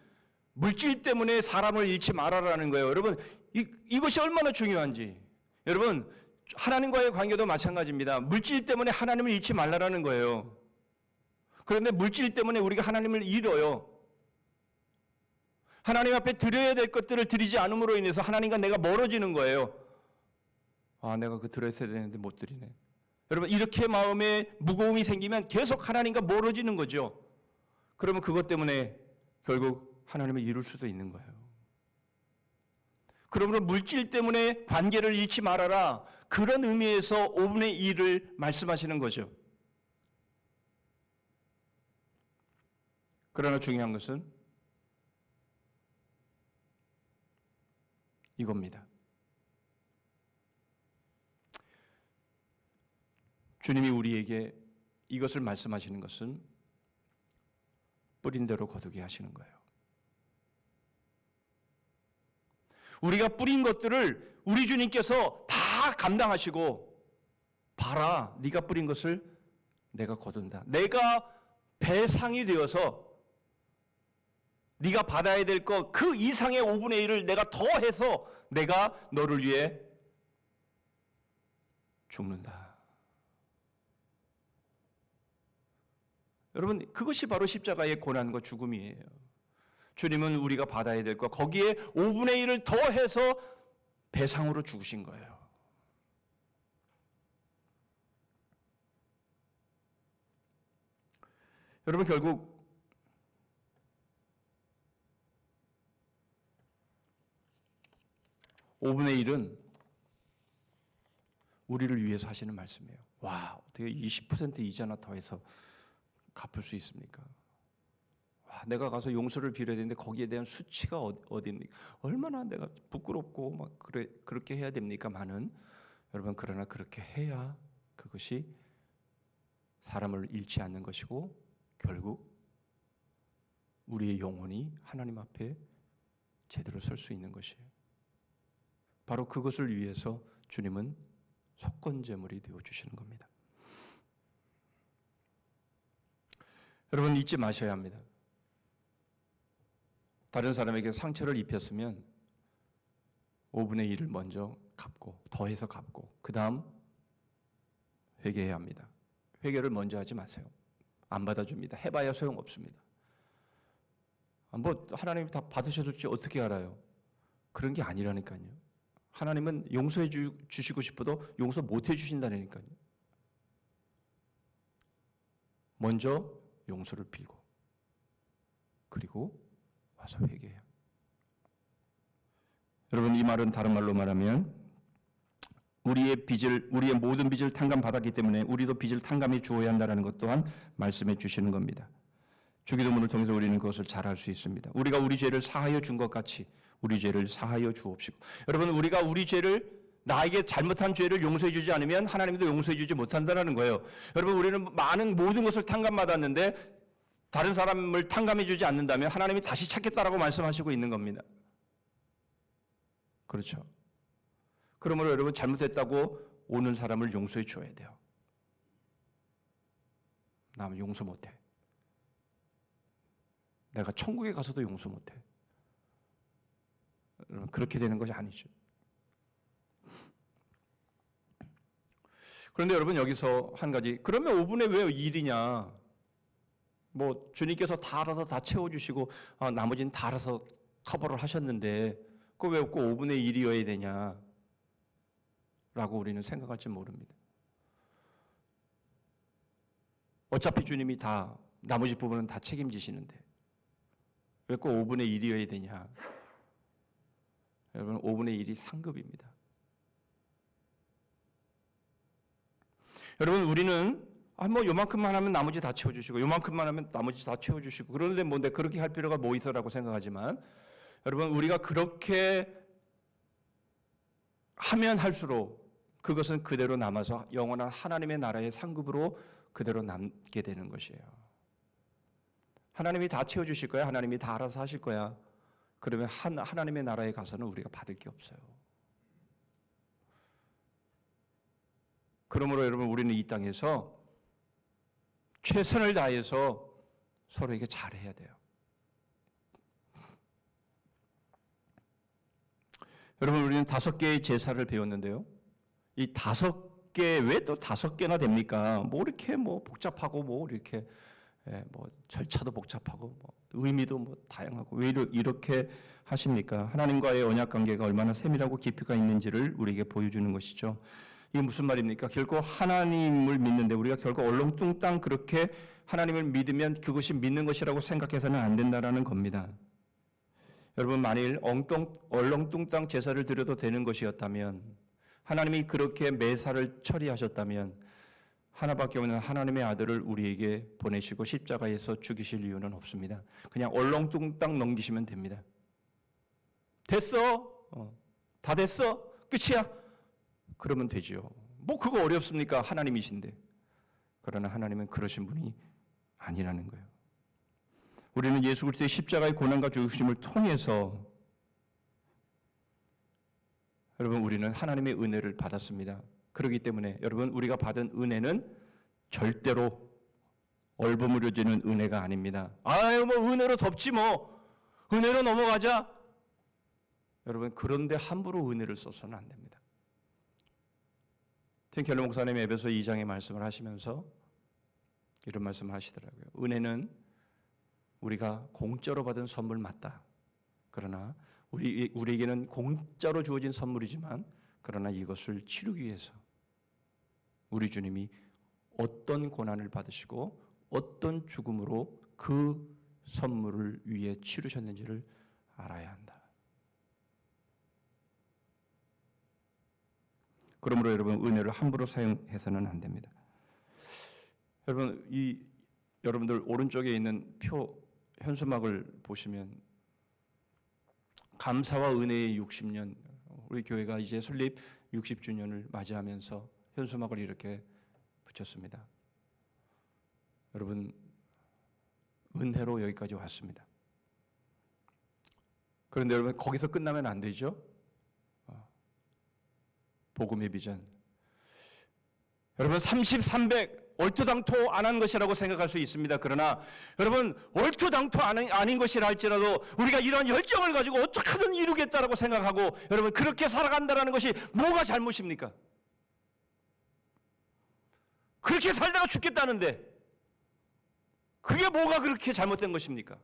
물질 때문에 사람을 잃지 말아라는 거예요. 여러분, 이것이 얼마나 중요한지. 여러분, 하나님과의 관계도 마찬가지입니다. 물질 때문에 하나님을 잃지 말라라는 거예요. 그런데 물질 때문에 우리가 하나님을 잃어요. 하나님 앞에 드려야 될 것들을 드리지 않음으로 인해서 하나님과 내가 멀어지는 거예요. 아, 내가 그 드렸어야 되는데 못 드리네. 여러분, 이렇게 마음에 무거움이 생기면 계속 하나님과 멀어지는 거죠. 그러면 그것 때문에 결국 하나님을 이룰 수도 있는 거예요. 그러므로 물질 때문에 관계를 잃지 말아라. 그런 의미에서 5분의 1을 말씀하시는 거죠. 그러나 중요한 것은 이겁니다. 주님이 우리에게 이것을 말씀하시는 것은 뿌린 대로 거두게 하시는 거예요. 우리가 뿌린 것들을 우리 주님께서 다 감당하시고, 봐라, 네가 뿌린 것을 내가 거둔다. 내가 배상이 되어서 네가 받아야 될 것 그 이상의 5분의 1을 내가 더해서 내가 너를 위해 죽는다. 여러분, 그것이 바로 십자가의 고난과 죽음이에요. 주님은 우리가 받아야 될 것 거기에 5분의 1을 더해서 배상으로 죽으신 거예요. 여러분, 결국 5분의 1은 우리를 위해서 하시는 말씀이에요. 와, 어떻게 20% 이자나 더해서 갚을 수 있습니까? 와, 내가 가서 용서를 빌어야 되는데 거기에 대한 수치가 어디입니까? 얼마나 내가 부끄럽고 막 그렇게 해야 됩니까? 많은 여러분, 그러나 그렇게 해야 그것이 사람을 잃지 않는 것이고 결국 우리의 영혼이 하나님 앞에 제대로 설 수 있는 것이에요. 바로 그것을 위해서 주님은 속건제물이 되어주시는 겁니다. 여러분, 잊지 마셔야 합니다. 다른 사람에게 상처를 입혔으면 5분의 1을 먼저 갚고 더해서 갚고 그 다음 회개해야 합니다. 회개를 먼저 하지 마세요. 안 받아줍니다. 해봐야 소용없습니다. 뭐 하나님이 다 받으셔줄지 어떻게 알아요? 그런 게 아니라니까요. 하나님은 용서해 주시고 싶어도 용서 못 해주신다니까요. 먼저 용서를 빌고 그리고 와서 회개해요. 여러분, 이 말은 다른 말로 말하면 우리의 모든 빚을 탕감받았기 때문에 우리도 빚을 탕감해 주어야 한다는 것 또한 말씀해 주시는 겁니다. 주기도문을 통해서 우리는 그것을 잘 알 수 있습니다. 우리가 우리 죄를 사하여 준 것 같이 우리 죄를 사하여 주옵시고. 여러분, 우리가 우리 죄를 나에게 잘못한 죄를 용서해 주지 않으면 하나님도 용서해 주지 못한다는 거예요. 여러분, 우리는 모든 것을 탕감받았는데 다른 사람을 탕감해 주지 않는다면 하나님이 다시 찾겠다라고 말씀하시고 있는 겁니다. 그렇죠? 그러므로 여러분, 잘못했다고 오는 사람을 용서해 줘야 돼요. 나 용서 못해. 내가 천국에 가서도 용서 못해. 그렇게 되는 것이 아니죠. 그런데 여러분 여기서 한 가지, 그러면 5분의 왜 1이냐? 뭐 주님께서 다 알아서 다 채워주시고 나머지는 다 알아서 커버를 하셨는데 그거 왜 꼭 5분의 1이어야 되냐? 라고 우리는 생각할지 모릅니다. 어차피 주님이 다 나머지 부분은 다 책임지시는데 왜 꼭 5분의 1이어야 되냐? 여러분 5분의 1이 상급입니다. 여러분 우리는 뭐 요만큼만 하면 나머지 다 채워주시고 요만큼만 하면 나머지 다 채워주시고 그런데 뭔데 그렇게 할 필요가 뭐 있어라고 생각하지만 여러분 우리가 그렇게 하면 할수록 그것은 그대로 남아서 영원한 하나님의 나라의 상급으로 그대로 남게 되는 것이에요. 하나님이 다 채워주실 거야. 하나님이 다 알아서 하실 거야. 그러면 하나님의 나라에 가서는 우리가 받을 게 없어요. 그러므로 여러분 우리는 이 땅에서 최선을 다해서 서로에게 잘해야 돼요. 여러분 우리는 5개의 제사를 배웠는데요. 이 5개 왜 또 5개나 됩니까? 뭐 이렇게 뭐 복잡하고 뭐 이렇게 뭐 절차도 복잡하고 뭐 의미도 뭐 다양하고 왜 이렇게 하십니까? 하나님과의 언약 관계가 얼마나 세밀하고 깊이가 있는지를 우리에게 보여주는 것이죠. 이게 무슨 말입니까? 결코 하나님을 믿는데 우리가 결코 얼렁뚱땅 그렇게 하나님을 믿으면 그것이 믿는 것이라고 생각해서는 안 된다라는 겁니다. 여러분 만일 얼렁뚱땅 제사를 드려도 되는 것이었다면 하나님이 그렇게 매사를 처리하셨다면 하나밖에 없는 하나님의 아들을 우리에게 보내시고 십자가에서 죽이실 이유는 없습니다. 그냥 얼렁뚱땅 넘기시면 됩니다. 됐어? 다 됐어? 끝이야? 그러면 되죠. 뭐 그거 어렵습니까? 하나님이신데. 그러나 하나님은 그러신 분이 아니라는 거예요. 우리는 예수 그리스도의 십자가의 고난과 죽으심을 통해서 여러분 우리는 하나님의 은혜를 받았습니다. 그렇기 때문에 여러분 우리가 받은 은혜는 절대로 얼버무려지는 은혜가 아닙니다. 아유 뭐 은혜로 덮지 뭐 은혜로 넘어가자. 여러분 그런데 함부로 은혜를 써서는 안 됩니다. 틴켈러 목사님이 에베소 2장의 말씀을 하시면서 이런 말씀을 하시더라고요. 은혜는 우리가 공짜로 받은 선물 맞다. 그러나 우리에게는 공짜로 주어진 선물이지만 그러나 이것을 치르기 위해서 우리 주님이 어떤 고난을 받으시고 어떤 죽음으로 그 선물을 위해 치르셨는지를 알아야 한다. 그러므로 여러분 은혜를 함부로 사용해서는 안 됩니다. 여러분 여러분들 오른쪽에 있는 표 현수막을 보시면 감사와 은혜의 60년 우리 교회가 이제 설립 60주년을 맞이하면서 현수막을 이렇게 붙였습니다. 여러분 은혜로 여기까지 왔습니다. 그런데 여러분 거기서 끝나면 안 되죠. 복음의 비전. 여러분 30, 300 얼토당토 안 한 것이라고 생각할 수 있습니다. 그러나 여러분 얼토당토 아닌 것이라 할지라도 우리가 이런 열정을 가지고 어떻게든 이루겠다라고 생각하고 여러분 그렇게 살아간다는 것이 뭐가 잘못입니까? 그렇게 살다가 죽겠다는데 그게 뭐가 그렇게 잘못된 것입니까?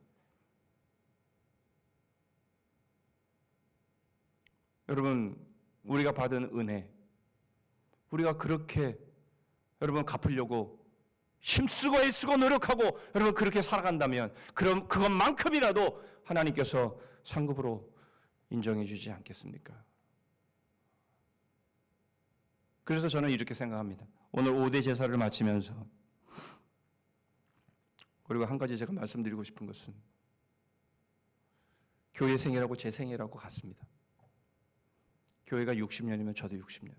여러분 우리가 받은 은혜 우리가 그렇게 여러분 갚으려고 힘쓰고 애쓰고 노력하고 여러분 그렇게 살아간다면 그럼 그것만큼이라도 하나님께서 상급으로 인정해 주지 않겠습니까? 그래서 저는 이렇게 생각합니다. 오늘 5대 제사를 마치면서 그리고 한 가지 제가 말씀드리고 싶은 것은 교회 생애라고 제 생애라고 같습니다. 교회가 60년이면 저도 60년.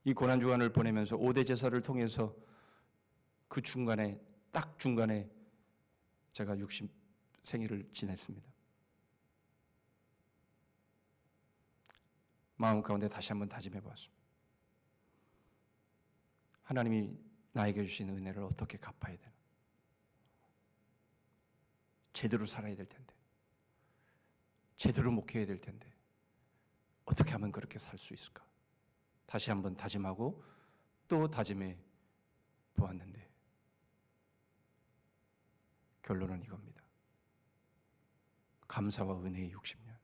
이 고난주간을 보내면서 5대 제사를 통해서 그 중간에 딱 중간에 제가 60 생일을 지냈습니다. 마음 가운데 다시 한번 다짐해 보았습니다. 하나님이 나에게 주신 은혜를 어떻게 갚아야 되나? 제대로 살아야 될 텐데, 제대로 목회해야 될 텐데, 어떻게 하면 그렇게 살 수 있을까? 다시 한번 다짐하고 또 다짐해 보았는데 결론은 이겁니다. 감사와 은혜의 60년.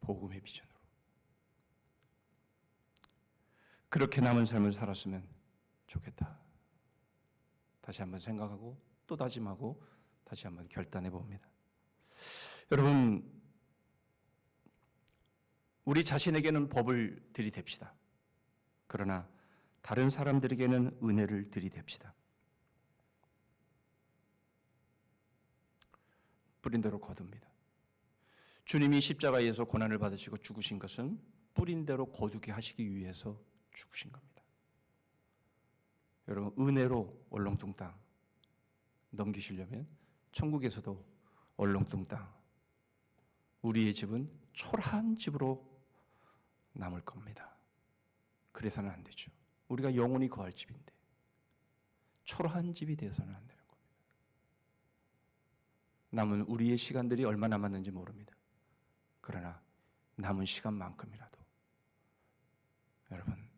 복음의 비전으로. 그렇게 남은 삶을 살았으면 좋겠다. 다시 한번 생각하고 또 다짐하고 다시 한번 결단해 봅니다. 여러분, 우리 자신에게는 법을 들이댑시다. 그러나 다른 사람들에게는 은혜를 들이댑시다. 뿌린 대로 거둡니다. 주님이 십자가에서 고난을 받으시고 죽으신 것은 뿌린 대로 거두게 하시기 위해서 죽으신 겁니다. 여러분, 은혜로 얼렁뚱땅 넘기시려면 천국에서도 얼렁뚱땅 우리의 집은 초라한 집으로 남을 겁니다. 그래서는 안 되죠. 우리가 영원히 거할 집인데 초라한 집이 되어서는 안 되는 겁니다. 남은 우리의 시간들이 얼마 남았는지 모릅니다. 그러나 남은 시간만큼이라도 여러분,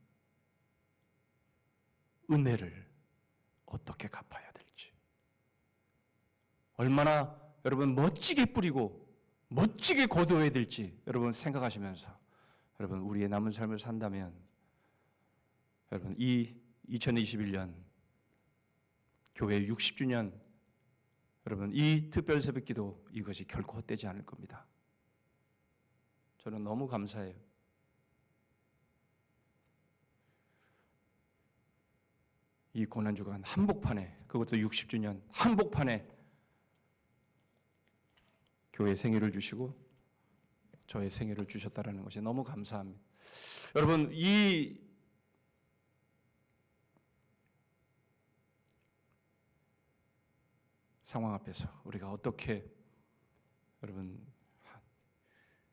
은혜를 어떻게 갚아야 될지, 얼마나 여러분 멋지게 뿌리고 멋지게 거두어야 될지 여러분 생각하시면서 여러분 우리의 남은 삶을 산다면 여러분 이 2021년 교회 60주년 여러분 이 특별 새벽기도 이것이 결코 헛되지 않을 겁니다. 저는 너무 감사해요. 이 고난주간 한복판에, 그것도 60주년 한복판에 교회 생일을 주시고 저의 생일을 주셨다는 것이 너무 감사합니다. 여러분, 이 상황 앞에서 우리가 어떻게 여러분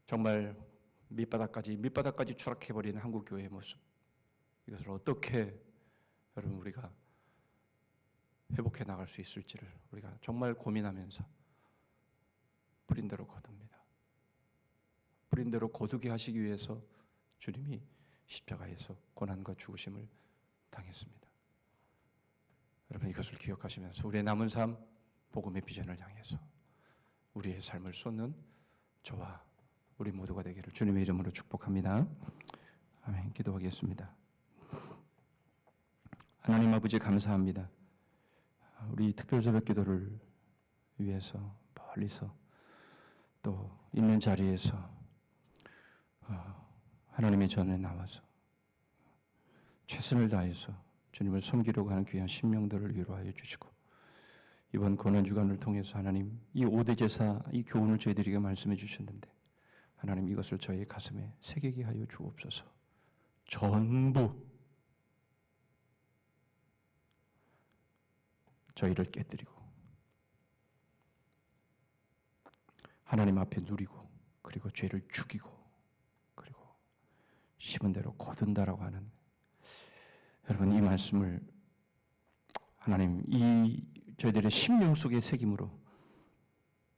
정말 밑바닥까지 추락해버린 한국교회의 모습, 이것을 어떻게 여러분 우리가 회복해 나갈 수 있을지를 우리가 정말 고민하면서 뿌린 대로 거둡니다. 뿌린 대로 거두게 하시기 위해서 주님이 십자가에서 고난과 죽으심을 당했습니다. 여러분 이것을 기억하시면서 우리의 남은 삶 복음의 비전을 향해서 우리의 삶을 쏟는 저와 우리 모두가 되기를 주님의 이름으로 축복합니다. 아멘. 기도하겠습니다. 하나님 아버지 감사합니다. 우리 특별 새벽 기도를 위해서 멀리서 또 있는 자리에서 하나님의 전에 나와서 최선을 다해서 주님을 섬기려고 하는 귀한 신명들을 위로하여 주시고 이번 고난주간을 통해서 하나님 이 5대 제사 이 교훈을 저희들에게 말씀해 주셨는데 하나님 이것을 저희 가슴에 새기게 하여 주옵소서. 전부 저희를 깨뜨리고 하나님 앞에 누리고 그리고 죄를 죽이고 그리고 심은 대로 거둔다라고 하는 여러분 이 말씀을 하나님 이 저희들의 심령 속에 새김으로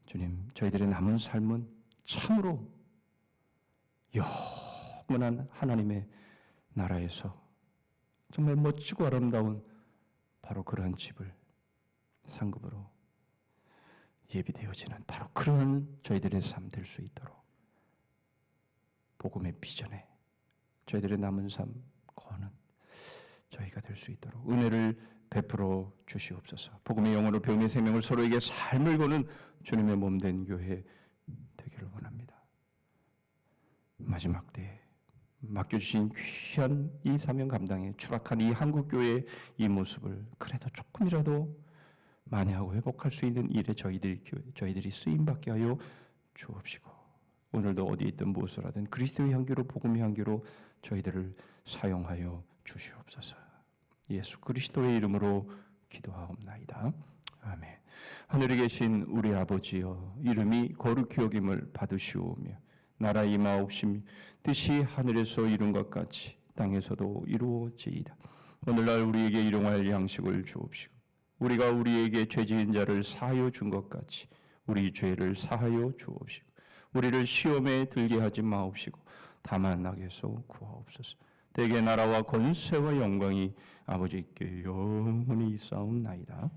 주님 저희들의 남은 삶은 참으로 영원한 하나님의 나라에서 정말 멋지고 아름다운 바로 그러한 집을 상급으로 예비되어지는 바로 그런 저희들의 삶 될 수 있도록 복음의 비전에 저희들의 남은 삶 거는 저희가 될 수 있도록 은혜를 베풀어 주시옵소서. 복음의 영으로 배움의 생명을 서로에게 삶을 거는 주님의 몸된 교회 되기를 원합니다. 마지막 때에 맡겨주신 귀한 이 사명 감당에 추락한 이 한국교회의 이 모습을 그래도 조금이라도 만회하고 회복할 수 있는 일에 저희들이 쓰임받게 하여 주옵시고 오늘도 어디에 있든 무엇을 하든 그리스도의 향기로 복음의 향기로 저희들을 사용하여 주시옵소서. 예수 그리스도의 이름으로 기도하옵나이다. 아멘. 하늘에 계신 우리 아버지여 이름이 거룩히 여김을 받으시오며 나라 임하옵시며 뜻이 하늘에서 이룬 것 같이 땅에서도 이루어지이다. 오늘날 우리에게 일용할 양식을 주옵시고 우리가 우리에게 죄 지은 자를 사하여 준 것 같이 우리 죄를 사하여 주옵시고 우리를 시험에 들게 하지 마옵시고 다만 악에서 구하옵소서. 대개 나라와 권세와 영광이 아버지께 영원히 있사옵나이다.